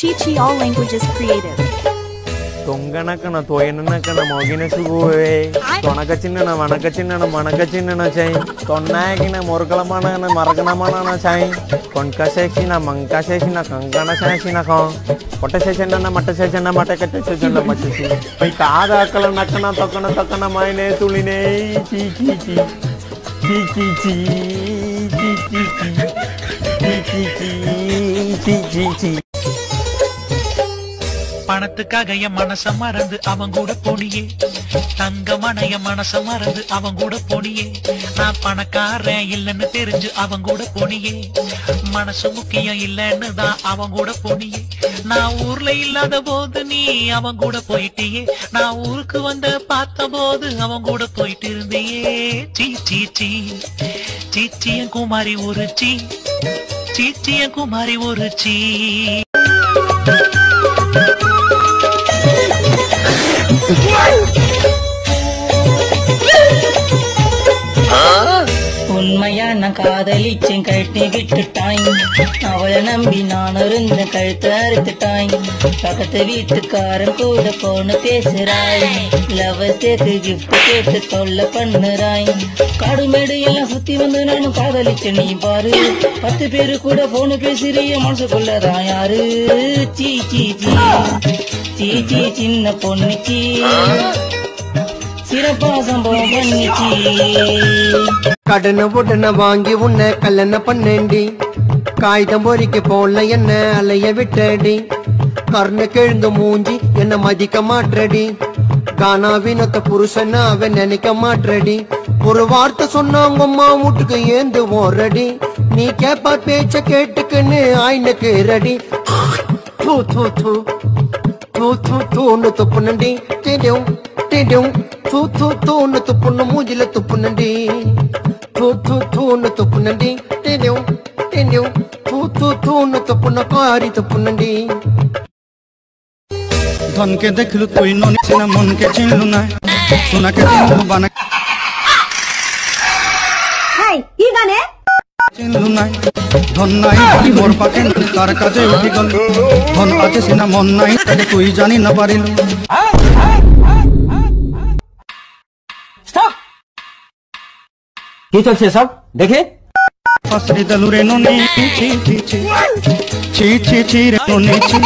Chi Chi all languages creative. Tonganakana, Toyanakana, Mogina Sugue, Tonakachinana, Manakachinana, Manakachinana chain, Tonagina, Morgalamana, Maraganamana chain, Concasina, Mancasina, Kankana Sashina con, Potasana, Matasana, Matakatana, Machi, Pitada, Kalanakana, Tokana, Tokana, Mine, Tuline, Chi Chi Chi, Chi Chi Chi, Chi Chi Chi. பணத்துக்காக என் மனச மறந்து அவன் கூட போனியே தங்கமான என் மனச மறந்து அவன் கூட போனியே நான் பணக்காரன் இல்லன்னு தெரிஞ்சு அவன் கூட போனியே மனசு முக்கியம் இல்லன்னு தான் அவன் கூட போனியே நான் ஊர்ல இல்லாத போது நீ அவன் கூட போயிட்டியே நான் ஊருக்கு வந்து பார்த்த போது அவன் கூட போயிட்டு இருந்தியே சீ சீ சீ சீச்சியன் குமாரி ஒரு சீ சீச்சியன் குமாரி ஒரு சீ உண்மையான காதலிச்சேன் கழட்டி விட்டுட்டாய் அவளை நம்பி நான் இருந்த கழுத்து அறுத்துட்டாய் பக்கத்து வீட்டுக்காரன் கூட போன பேசுறாய் லவர்ஸேக்கு கிஃப்ட் கேட்டு தொல்லை பண்ணுறாய் காடுமேடு எல்லாம் சுத்தி வந்து நானும் காதலிச்சேன் நீ பாரு 10 பேரு கூட போன பேசுறிய மனசுக்குள்ளதான் யாரு சீ சீ சீ சீ சீ சின்ன பொண்ணு சீ சிறப்பா சம்பவம் பண்ணிச்சி கடனை உடனே வாங்கி உன்னை கல்யாணம் பண்ணேண்டி காகிதம் பொறிக்க போல என்ன அலைய விட்டடி கர்ண கிழங்கு மூஞ்சி என்ன மதிக்க மாற்றடி கானா வினத்த புருஷன் அவன் நினைக்க மாற்றடி ஒரு வார்த்தை சொன்னாங்க அம்மா வீட்டுக்கு ஏந்து ஓரடி நீ கேப்பா பேச்ச கேட்டுக்குன்னு ஆயினுக்கு ரெடி தூ தூ தூ தூ தூ தூன்னு துப்புனண்டி தேடியும் தேடியும் தூ தூ தூன்னு துப்புன்னு மூஞ்சில துப்புனண்டி தூ தூ தூன்னு துப்புனண்டி தேடியும் தேடியும் தூ தூ தூன்னு துப்புன காரி துப்புனண்டி धन के देखलु तुई ननी सिना मन के चिनलु ना सोना के चिनलु बना हाय की गाने चिनलु ना धन नाई मोर पाके तार काजे उठी गल धन आते सिना मन नाई ताके तुई जानी ना पारिलु स्टॉप কি চলছে সব দেখে फसरी दलु रे ननी ची ची ची ची ची ची रे ननी ची